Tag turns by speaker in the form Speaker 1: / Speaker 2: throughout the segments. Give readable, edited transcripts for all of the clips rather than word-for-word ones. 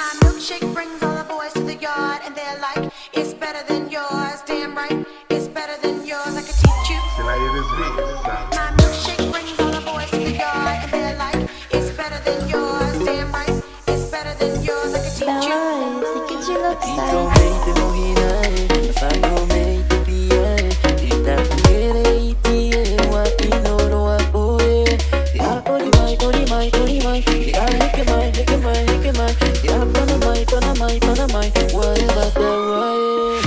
Speaker 1: My milkshake brings all the boys to the yard, and they're like, it's better than yours. Damn right, it's better than yours. I could teach you. My milkshake brings all the boys to the yard, and they're like, it's better than yours. Damn right, it's better than yours. I could teach you.
Speaker 2: C'est que tu l'as
Speaker 3: Tito meite mohinae, fango meite piae, tita pere itie, wa inoro wa poe. Ya ori mai, ya heke mai, ya pana mai, whatever the way.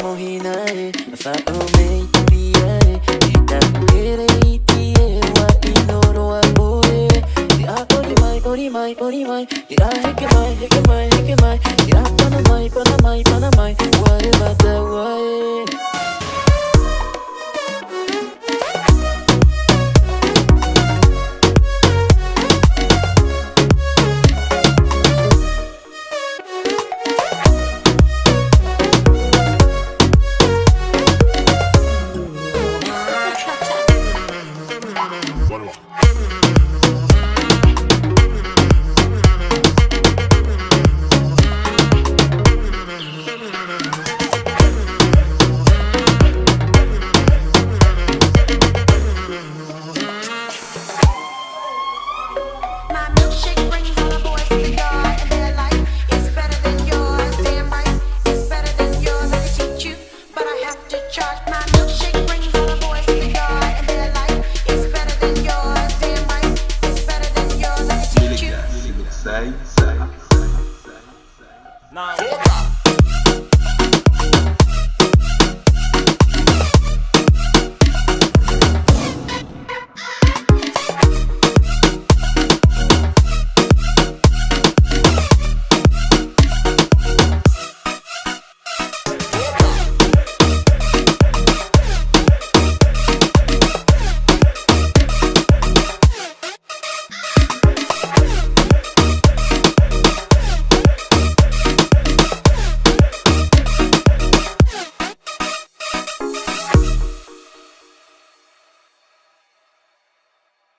Speaker 3: Mohinae, fato meite piae, tita pere itie, wa inoro wa poe. Ya ori mai, ya heke mai, ya pana mai, whatever the way.
Speaker 4: Voilà.